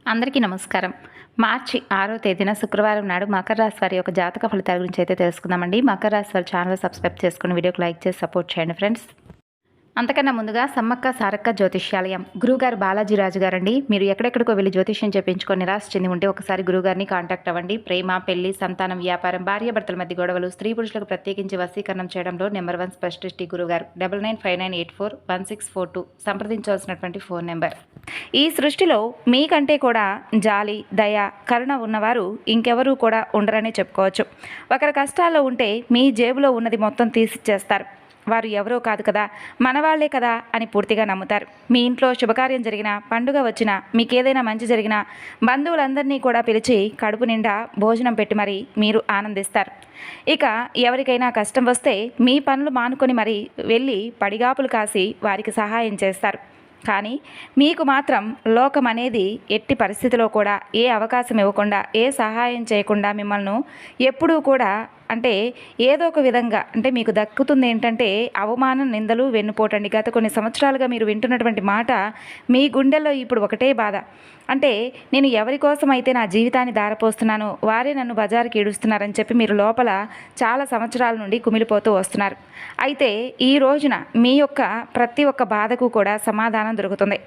అందరికీ నమస్కారం. మార్చి 6వ తేదీన శుక్రవారం నాడు మకర రాశి వారి యొక్క జాతక ఫలితాల గురించి అయితే తెలుసుకుందామండి. మకర రాశి వారి ఛానల్ సబ్స్క్రైబ్ చేసుకుని వీడియోకి లైక్ చేసి సపోర్ట్ చేయండి ఫ్రెండ్స్. అంతకన్నా ముందుగా సమ్మక్క సారక్క జ్యోతిష్యాలయం గురుగారు బాలాజీరాజు గారండి. మీరు ఎక్కడెక్కడికో వెళ్ళి జ్యోతిష్యం చెప్పించుకొని నిరాశ చెంది ఉంటే ఒకసారి గురుగారిని కాంటాక్ట్ అవ్వండి. ప్రేమ, పెళ్లి, సంతానం, వ్యాపారం, భార్యాభర్తల మధ్య గొడవలు, స్త్రీ పురుషులకు ప్రత్యేకించి వశీకరణం చేయడంలో నెంబర్ 1 స్పెషలిస్ట్ గురుగారు. 9959841642 సంప్రదించవలసినటువంటి ఫోన్ నెంబర్. ఈ సృష్టిలో మీకంటే కూడా జాలి, దయ, కరుణ ఉన్నవారు ఇంకెవరూ కూడా ఉండరని చెప్పుకోవచ్చు. ఒకరి కష్టాల్లో ఉంటే మీ జేబులో ఉన్నది మొత్తం తీసిచ్చేస్తారు. వారు ఎవరో కాదు కదా, మనవాళ్లే కదా అని పూర్తిగా నమ్ముతారు. మీ ఇంట్లో శుభకార్యం జరిగినా, పండుగ వచ్చినా, మీకేదైనా మంచి జరిగినా బంధువులందరినీ కూడా పిలిచి కడుపు నిండా భోజనం పెట్టి మరీ మీరు ఆనందిస్తారు. ఇక ఎవరికైనా కష్టం వస్తే మీ పనులు మానుకొని మరీ వెళ్ళి పడిగాపులు కాసి వారికి సహాయం చేస్తారు. కానీ మీకు మాత్రం లోకం అనేది ఎట్టి పరిస్థితిలో కూడా ఏ అవకాశం ఇవ్వకుండా, ఏ సహాయం చేయకుండా మిమ్మల్ని ఎప్పుడూ కూడా అంటే ఏదో ఒక విధంగా అంటే మీకు దక్కుతుంది ఏంటంటే అవమానం, నిందలు, వెన్నుపోటండి. గత కొన్ని సంవత్సరాలుగా మీరు వింటున్నటువంటి మాట మీ గుండెల్లో ఇప్పుడు ఒకటే బాధ. అంటే నేను ఎవరి కోసం అయితే నా జీవితాన్ని దారపోస్తున్నానో వారే నన్ను బజారుకి ఈడుస్తున్నారని చెప్పి మీరు లోపల చాలా సంవత్సరాల నుండి కుమిలిపోతూ వస్తున్నారు. అయితే ఈ రోజున మీ యొక్క ప్రతి ఒక్క బాధకు కూడా సమాధానం దొరుకుతుంది.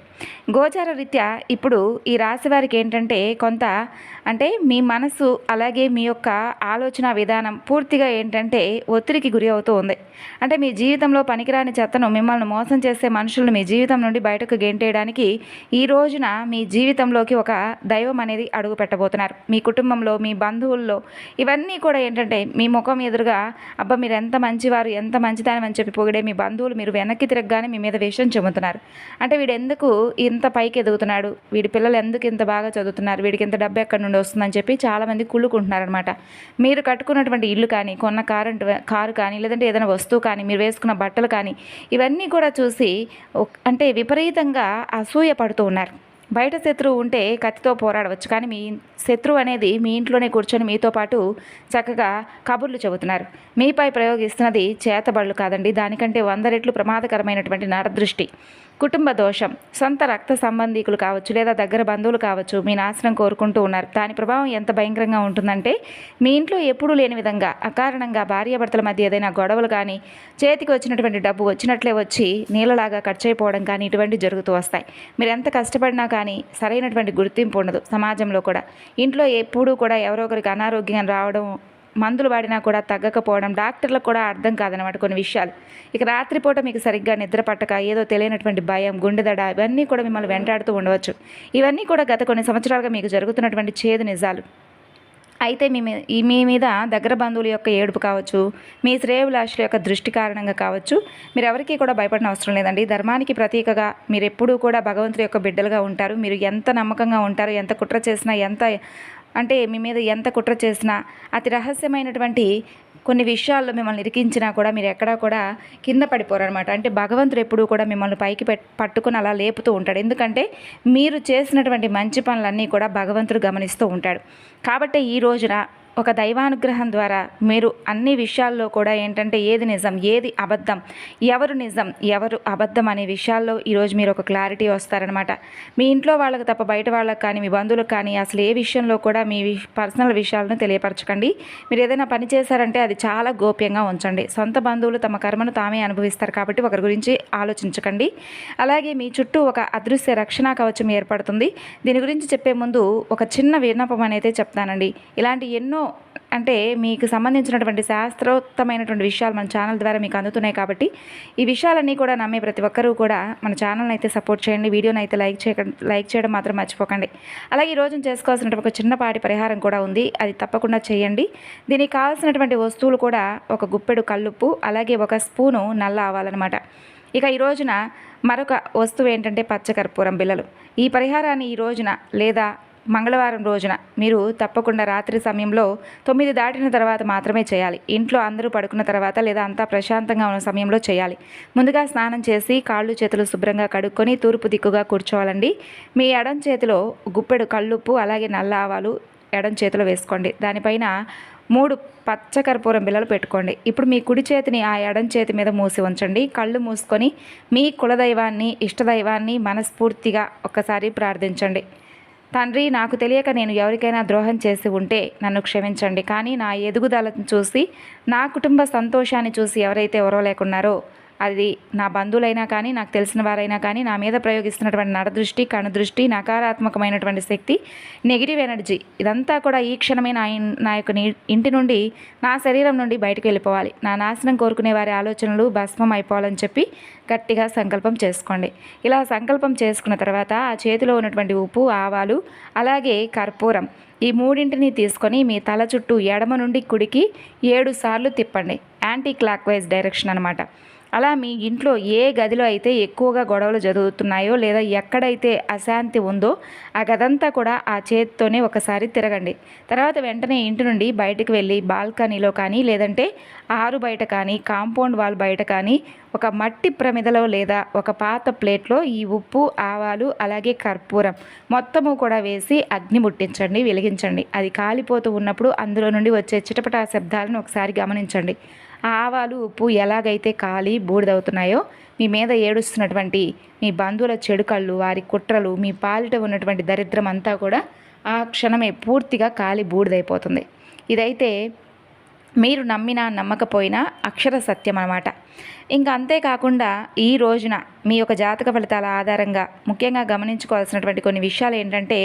గోచార రీత్యా ఇప్పుడు ఈ రాశి వారికి ఏంటంటే కొంత అంటే మీ మనసు అలాగే మీ యొక్క ఆలోచన విధానం పూర్తిగా ఏంటంటే ఒత్తిడికి గురి అవుతూ ఉంది. అంటే మీ జీవితంలో పనికిరాని చెత్తను, మిమ్మల్ని మోసం చేసే మనుషులను మీ జీవితం నుండి బయటకు గెంటేయడానికి ఈ రోజున మీ జీవితంలోకి ఒక దైవం అనేది అడుగు పెట్టబోతున్నారు. మీ కుటుంబంలో, మీ బంధువుల్లో ఇవన్నీ కూడా ఏంటంటే మీ ముఖం ఎదురుగా అబ్బా మీరు ఎంత మంచివారు, ఎంత మంచిదాని అని చెప్పి పొగిడే మీ బంధువులు మీరు వెనక్కి తిరగగానే మీ మీద విషయం చెబుతున్నారు. అంటే వీడు ఎందుకు ఇంత పైకి ఎదుగుతున్నాడు, వీడి పిల్లలు ఎందుకు ఇంత బాగా చదువుతున్నారు, వీడికి ఇంత డబ్బు ఎక్కడి నుండి వస్తుందని చెప్పి చాలామంది కుళ్ళుకుంటున్నారనమాట. మీరు కట్టుకున్నటువంటి ఇల్లు కానీ, కొన్న కారు కానీ, లేదంటే ఏదైనా వస్తువు కానీ, మీరు వేసుకున్న బట్టలు కానీ ఇవన్నీ కూడా చూసి అంటే విపరీతంగా అసూయ పడుతూ ఉన్నారు. బయట శత్రువు ఉంటే కత్తితో పోరాడవచ్చు, కానీ మీ శత్రువు అనేది మీ ఇంట్లోనే కూర్చొని మీతో పాటు చక్కగా కబుర్లు చెబుతున్నారు. మీపై ప్రయోగిస్తున్నది చేతబడులు కాదండి, దానికంటే 100 రెట్లు ప్రమాదకరమైనటువంటి నరదృష్టి, కుటుంబ దోషం, సొంత రక్త సంబంధీకులు కావచ్చు లేదా దగ్గర బంధువులు కావచ్చు మీ నాశనం కోరుకుంటూ ఉన్నారు. దాని ప్రభావం ఎంత భయంకరంగా ఉంటుందంటే మీ ఇంట్లో ఎప్పుడూ లేని విధంగా అకారణంగా భార్యాభర్తల మధ్య ఏదైనా గొడవలు కానీ, చేతికి వచ్చినటువంటి డబ్బు వచ్చినట్లే వచ్చి నీళ్ళలాగా ఖర్చు అయిపోవడం కానీ ఇటువంటివి జరుగుతూ వస్తాయి. మీరు ఎంత కష్టపడినా కానీ సరైనటువంటి గుర్తింపు ఉండదు సమాజంలో కూడా. ఇంట్లో ఎప్పుడూ కూడా ఎవరో ఒకరికి అనారోగ్యం రావడం, మందులు వాడినా కూడా తగ్గకపోవడం డాక్టర్లకు కూడా అర్థం కాదనమాట కొన్ని విషయాలు. ఇక రాత్రిపూట మీకు సరిగ్గా నిద్ర పట్టక ఏదో తెలియనటువంటి భయం, గుండెదడ ఇవన్నీ కూడా మిమ్మల్ని వెంటాడుతూ ఉండవచ్చు. ఇవన్నీ కూడా గత కొన్ని సంవత్సరాలుగా మీకు జరుగుతున్నటువంటి చేదు నిజాలు. అయితే మీ మీద దగ్గర బంధువుల యొక్క ఏడుపు కావచ్చు, మీ శ్రేయోభిలాషుల యొక్క దృష్టి కారణంగా కావచ్చు, మీరు ఎవరికీ కూడా భయపడిన అవసరం లేదండి. ధర్మానికి ప్రతీకగా మీరు ఎప్పుడూ కూడా భగవంతుడి యొక్క బిడ్డలుగా ఉంటారు. మీరు ఎంత నమ్మకంగా ఉంటారు, ఎంత కుట్ర చేసినా, అంటే మీ మీద ఎంత కుట్ర చేసినా, అతి రహస్యమైనటువంటి కొన్ని విషయాల్లో మిమ్మల్ని ఇరికించినా కూడా మీరు ఎక్కడా కూడా కింద పడిపోరనమాట. అంటే భగవంతుడు ఎప్పుడూ కూడా మిమ్మల్ని పైకి పట్టుకుని అలా లేపుతూ ఉంటాడు. ఎందుకంటే మీరు చేసినటువంటి మంచి పనులన్నీ కూడా భగవంతుడు గమనిస్తూ ఉంటాడు. కాబట్టి ఈ రోజున ఒక దైవానుగ్రహం ద్వారా మీరు అన్ని విషయాల్లో కూడా ఏంటంటే ఏది నిజం, ఏది అబద్ధం, ఎవరు నిజం, ఎవరు అబద్ధం అనే విషయాల్లో ఈరోజు మీరు ఒక క్లారిటీ వస్తారనమాట. మీ ఇంట్లో వాళ్ళకి తప్ప బయట వాళ్ళకి కానీ, మీ బంధువులకు కానీ అసలు ఏ విషయంలో కూడా మీ పర్సనల్ విషయాలను తెలియపరచకండి. మీరు ఏదైనా పని చేశారంటే అది చాలా గోప్యంగా ఉంచండి. సొంత బంధువులు తమ కర్మను తామే అనుభవిస్తారు కాబట్టి ఒకరి గురించి ఆలోచించకండి. అలాగే మీ చుట్టూ ఒక అదృశ్య రక్షణ కవచం ఏర్పడుతుంది. దీని గురించి చెప్పే ముందు ఒక చిన్న విన్నపం అనేది చెప్తానండి. ఇలాంటి ఎన్నో అంటే మీకు సంబంధించినటువంటి శాస్త్రోత్తమైనటువంటి విషయాలు మన ఛానల్ ద్వారా మీకు అందుతున్నాయి కాబట్టి ఈ విషయాలన్నీ కూడా నమ్మే ప్రతి ఒక్కరూ కూడా మన ఛానల్ని అయితే సపోర్ట్ చేయండి. వీడియోని అయితే లైక్ చేయడం మాత్రం మర్చిపోకండి. అలాగే ఈరోజు చేసుకోవాల్సినటువంటి ఒక చిన్నపాటి పరిహారం కూడా ఉంది, అది తప్పకుండా చేయండి. దీనికి కావాల్సినటువంటి వస్తువులు కూడా ఒక గుప్పెడు కల్లుప్పు, అలాగే ఒక స్పూను నల్ల ఆవాలన్నమాట. ఇక ఈ రోజున మరొక వస్తువు ఏంటంటే పచ్చకర్పూరం బిళ్ళలు. ఈ పరిహారాన్ని ఈ రోజున లేదా మంగళవారం రోజున మీరు తప్పకుండా రాత్రి సమయంలో 9 దాటిన తర్వాత మాత్రమే చేయాలి. ఇంట్లో అందరూ పడుకున్న తర్వాత లేదా అంతా ప్రశాంతంగా ఉన్న సమయంలో చేయాలి. ముందుగా స్నానం చేసి కాళ్ళు చేతులు శుభ్రంగా కడుక్కొని తూర్పు దిక్కుగా కూర్చోవాలండి. మీ ఎడం చేతిలో గుప్పెడు కల్లుప్పు అలాగే నల్ల ఆవాలు ఎడం చేతిలో వేసుకోండి. దానిపైన 3 పచ్చకర్పూరం బిళ్ళలు పెట్టుకోండి. ఇప్పుడు మీ కుడి చేతిని ఆ ఎడం చేతి మీద మూసి ఉంచండి. కళ్ళు మూసుకొని మీ కులదైవాన్ని, ఇష్టదైవాన్ని మనస్ఫూర్తిగా ఒక్కసారి ప్రార్థించండి. తండ్రి, నాకు తెలియక నేను ఎవరికైనా ద్రోహం చేసి ఉంటే నన్ను క్షమించండి. కానీ నా ఎదుగుదలను చూసి, నా కుటుంబ సంతోషాన్ని చూసి ఎవరైతే ఓర్వలేకున్నారో, అది నా బంధువులైనా కానీ, నాకు తెలిసిన వారైనా కానీ, నా మీద ప్రయోగిస్తున్నటువంటి నరదృష్టి, కనుదృష్టి, నకారాత్మకమైనటువంటి శక్తి, నెగిటివ్ ఎనర్జీ, ఇదంతా కూడా ఈ క్షణమే నా యొక్క ఇంటి నుండి, నా శరీరం నుండి బయటకు వెళ్ళిపోవాలి. నా నాశనం కోరుకునే వారి ఆలోచనలు భస్మం అయిపోవాలని చెప్పి గట్టిగా సంకల్పం చేసుకోండి. ఇలా సంకల్పం చేసుకున్న తర్వాత ఆ చేతిలో ఉన్నటువంటి ఉప్పు, ఆవాలు, అలాగే కర్పూరం, ఈ మూడింటిని తీసుకొని మీ తల చుట్టూ ఎడమ నుండి కుడికి 7 సార్లు తిప్పండి. యాంటీ క్లాక్ వైజ్ డైరెక్షన్ అనమాట. అలా మీ ఇంట్లో ఏ గదిలో అయితే ఎక్కువగా గొడవలు జరుగుతున్నాయో, లేదా ఎక్కడైతే అశాంతి ఉందో ఆ గదంతా కూడా ఆ చేతితోనే ఒకసారి తిరగండి. తర్వాత వెంటనే ఇంటి నుండి బయటకు వెళ్ళి బాల్కనీలో కానీ, లేదంటే ఆరు బయట కానీ, కాంపౌండ్ వాల్ బయట కానీ, ఒక మట్టి ప్రమిదలో లేదా ఒక పాత ప్లేట్లో ఈ ఉప్పు, ఆవాలు, అలాగే కర్పూరం మొత్తము కూడా వేసి అగ్ని ముట్టించండి, వెలిగించండి. అది కాలిపోతూ ఉన్నప్పుడు అందులో నుండి వచ్చే చిటపటా శబ్దాలను ఒకసారి గమనించండి. ఆ ఆవాలు, ఉప్పు ఎలాగైతే కాలి బూడిదవుతున్నాయో, మీ మీద ఏడుస్తున్నటువంటి మీ బంధువుల చెడు కళ్ళు, వారి కుట్రలు, మీ పాలిట ఉన్నటువంటి దరిద్రం అంతా కూడా ఆ క్షణమే పూర్తిగా కాలి బూడిదైపోతుంది. ఇదైతే మీరు నమ్మినా నమ్మకపోయినా అక్షర సత్యం అన్నమాట. ఇంకా అంతేకాకుండా ఈ రోజున మీ యొక్క జాతక ఫలితాల ఆధారంగా ముఖ్యంగా గమనించుకోవాల్సినటువంటి కొన్ని విషయాలు ఏంటంటే,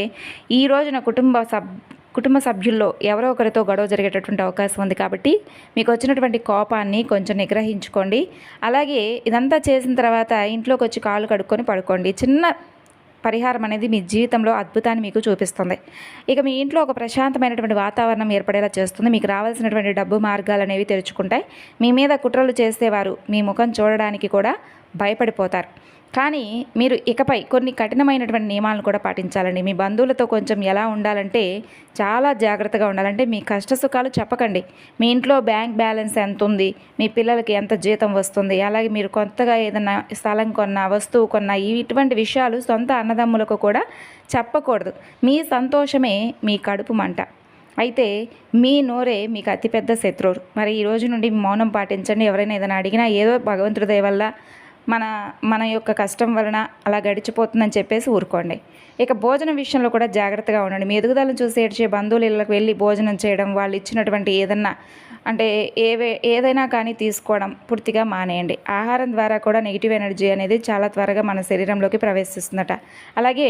ఈ రోజున కుటుంబ సభ్యుల్లో ఎవరో ఒకరితో గొడవ జరిగేటటువంటి అవకాశం ఉంది. కాబట్టి మీకు వచ్చినటువంటి కోపాన్ని కొంచెం నిగ్రహించుకోండి. అలాగే ఇదంతా చేసిన తర్వాత ఇంట్లోకి వచ్చి కాళ్ళు కడుక్కొని పడుకోండి. చిన్న పరిహారం అనేది మీ జీవితంలో అద్భుతాన్ని మీకు చూపిస్తుంది. ఇక మీ ఇంట్లో ఒక ప్రశాంతమైనటువంటి వాతావరణం ఏర్పడేలా చేస్తుంది. మీకు రావాల్సినటువంటి డబ్బు మార్గాలు అనేవి తెరుచుకుంటాయి. మీ మీద కుట్రలు చేసేవారు మీ ముఖం చూడడానికి కూడా భయపడిపోతారు. కానీ మీరు ఇకపై కొన్ని కఠినమైనటువంటి నియమాలను కూడా పాటించాలండి. మీ బంధువులతో కొంచెం ఎలా ఉండాలంటే, చాలా జాగ్రత్తగా ఉండాలంటే, మీ కష్ట సుఖాలు చెప్పకండి. మీ ఇంట్లో బ్యాంక్ బ్యాలెన్స్ ఎంత ఉంది, మీ పిల్లలకి ఎంత జీతం వస్తుంది, అలాగే మీరు కొత్తగా ఏదైనా స్థలం కొన్నా, వస్తువు కొన్నా, ఇటువంటి విషయాలు సొంత అన్నదమ్ములకు కూడా చెప్పకూడదు. మీ సంతోషమే మీ కడుపు మంట. అయితే మీ నోరే మీకు అతిపెద్ద శత్రువు. మరి ఈ రోజు నుండి మౌనం పాటించండి. ఎవరైనా ఏదైనా అడిగినా ఏదో భగవంతుడి దయ వల్ల మన యొక్క కష్టం వలన అలా గడిచిపోతుందని చెప్పేసి ఊరుకోండి. ఇక భోజనం విషయంలో కూడా జాగ్రత్తగా ఉండండి. మీ ఎదుగుదలను చూసి ఏడ్చే బంధువుల ఇళ్ళకి వెళ్ళి భోజనం చేయడం, వాళ్ళు ఇచ్చినటువంటి ఏదైనా కానీ తీసుకోవడం పూర్తిగా మానేయండి. ఆహారం ద్వారా కూడా నెగిటివ్ ఎనర్జీ అనేది చాలా త్వరగా మన శరీరంలోకి ప్రవేశిస్తుందట. అలాగే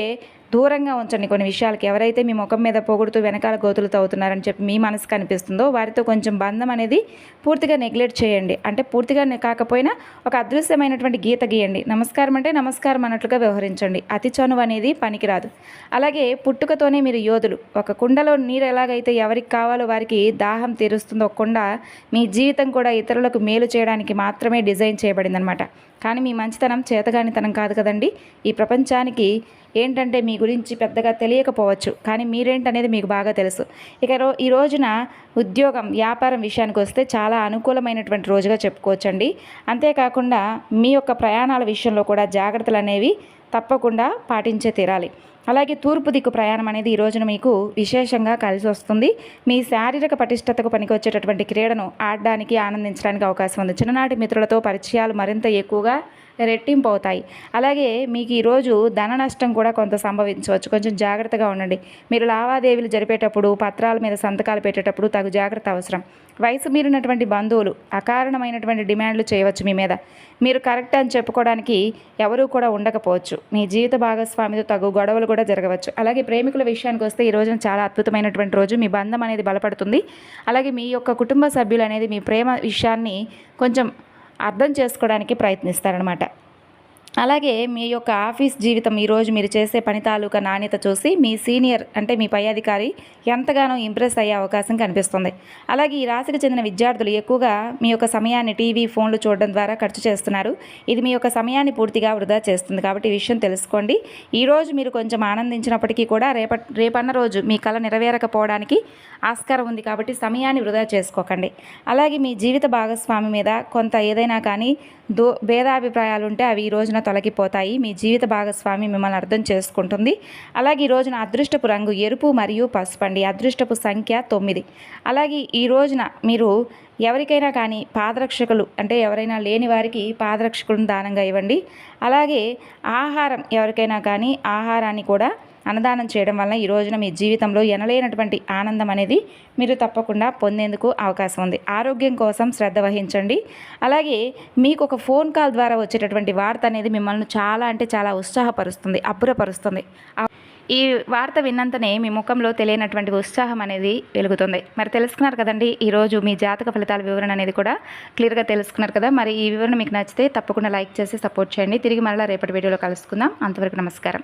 దూరంగా ఉంచండి కొన్ని విషయాలకి. ఎవరైతే మీ ముఖం మీద పొగుడుతూ వెనకాల గోతులతో అవుతున్నారని చెప్పి మీ మనసుకు అనిపిస్తుందో, వారితో కొంచెం బంధం అనేది పూర్తిగా నెగ్లెక్ట్ చేయండి. అంటే పూర్తిగా కాకపోయినా ఒక అదృశ్యమైనటువంటి గీత గీయండి. నమస్కారం అంటే నమస్కారం అన్నట్లుగా వ్యవహరించండి. అతి చనువు అనేది పనికిరాదు. అలాగే పుట్టుకతోనే మీరు యోధులు. ఒక కుండలో నీరు ఎలాగైతే ఎవరికి కావాలో వారికి దాహం తీరుస్తుందో, కుండ మీ జీవితం కూడా ఇతరులకు మేలు చేయడానికి మాత్రమే డిజైన్ చేయబడిందనమాట. కానీ మీ మంచితనం చేతగానితనం కాదు కదండి. ఈ ప్రపంచానికి ఏంటంటే మీ గురించి పెద్దగా తెలియకపోవచ్చు, కానీ మీరేంటనేది మీకు బాగా తెలుసు. ఇక ఈ రోజున ఉద్యోగం, వ్యాపారం విషయానికి వస్తే చాలా అనుకూలమైనటువంటి రోజుగా చెప్పుకోవచ్చండి. అంతేకాకుండా మీ యొక్క ప్రయాణాల విషయంలో కూడా జాగ్రత్తలు అనేవి తప్పకుండా పాటించే తీరాలి. అలాగే తూర్పు దిక్కు ప్రయాణం అనేది ఈ రోజున మీకు విశేషంగా కలిసి వస్తుంది. మీ శారీరక పటిష్టతకు పనికొచ్చేటటువంటి క్రీడను ఆడడానికి, ఆనందించడానికి అవకాశం ఉంది. చిన్ననాటి మిత్రులతో పరిచయాలు మరింత ఎక్కువగా రెట్టింపు అవుతాయి. అలాగే మీకు ఈరోజు ధన నష్టం కూడా కొంత సంభవించవచ్చు. కొంచెం జాగ్రత్తగా ఉండండి. మీరు లావాదేవీలు జరిపేటప్పుడు, పత్రాల మీద సంతకాలు పెట్టేటప్పుడు తగు జాగ్రత్త అవసరం. వయసు మీరినటువంటి బంధువులు అకారణమైనటువంటి డిమాండ్లు చేయవచ్చు మీ మీద. మీరు కరెక్ట్ అని చెప్పుకోవడానికి ఎవరూ కూడా ఉండకపోవచ్చు. మీ జీవిత భాగస్వామితో తగు గొడవలు కూడా జరగవచ్చు. అలాగే ప్రేమికుల విషయానికి వస్తే ఈ రోజున చాలా అద్భుతమైనటువంటి రోజు. మీ బంధం అనేది బలపడుతుంది. అలాగే మీ యొక్క కుటుంబ సభ్యులు అనేది మీ ప్రేమ విషయాన్ని కొంచెం అర్థం చేసుకోవడానికి ప్రయత్నిస్తారనమాట. అలాగే మీ యొక్క ఆఫీస్ జీవితం ఈరోజు మీరు చేసే పని తాలూకా నాణ్యత చూసి మీ సీనియర్ అంటే మీ పై అధికారి ఎంతగానో ఇంప్రెస్ అయ్యే అవకాశం కనిపిస్తుంది. అలాగే ఈ రాశికి చెందిన విద్యార్థులు ఎక్కువగా మీ యొక్క సమయాన్ని టీవీ, ఫోన్లు చూడడం ద్వారా ఖర్చు చేస్తున్నారు. ఇది మీ యొక్క సమయాన్ని పూర్తిగా వృధా చేస్తుంది. కాబట్టి ఈ విషయం తెలుసుకోండి. ఈరోజు మీరు కొంచెం ఆనందించినప్పటికీ కూడా రేపన్న రోజు మీ కళ నెరవేరకపోవడానికి ఆస్కారం ఉంది. కాబట్టి సమయాన్ని వృధా చేసుకోకండి. అలాగే మీ జీవిత భాగస్వామి మీద కొంత ఏదైనా కానీ భేదాభిప్రాయాలు ఉంటే అవి ఈ రోజున తొలగిపోతాయి. మీ జీవిత భాగస్వామి మిమ్మల్ని అర్థం చేసుకుంటుంది. అలాగే ఈ రోజున అదృష్టపు రంగు ఎరుపు మరియు పసుపండి. అదృష్టపు సంఖ్య 9. అలాగే ఈ రోజున మీరు ఎవరికైనా కానీ పాదరక్షకులు అంటే ఎవరైనా లేని వారికి పాదరక్షకులను దానంగా ఇవ్వండి. అలాగే ఆహారం ఎవరికైనా కానీ ఆహారాన్ని కూడా అన్నదానం చేయడం వలన ఈ రోజున మీ జీవితంలో ఎనలేనటువంటి ఆనందం అనేది మీరు తప్పకుండా పొందేందుకు అవకాశం ఉంది. ఆరోగ్యం కోసం శ్రద్ధ వహించండి. అలాగే మీకు ఒక ఫోన్ కాల్ ద్వారా వచ్చేటటువంటి వార్త అనేది మిమ్మల్ని చాలా అంటే చాలా ఉత్సాహపరుస్తుంది, అబ్బురపరుస్తుంది. ఈ వార్త విన్నంతనే మీ ముఖంలో తెలియనటువంటి ఉత్సాహం అనేది వెలుగుతుంది. మరి తెలుసుకున్నారు కదండి, ఈరోజు మీ జాతక ఫలితాల వివరణ అనేది కూడా క్లియర్గా తెలుసుకున్నారు కదా. మరి ఈ వివరణ మీకు నచ్చితే తప్పకుండా లైక్ చేసి సపోర్ట్ చేయండి. తిరిగి మరలా రేపటి వీడియోలో కలుసుకుందాం. అంతవరకు నమస్కారం.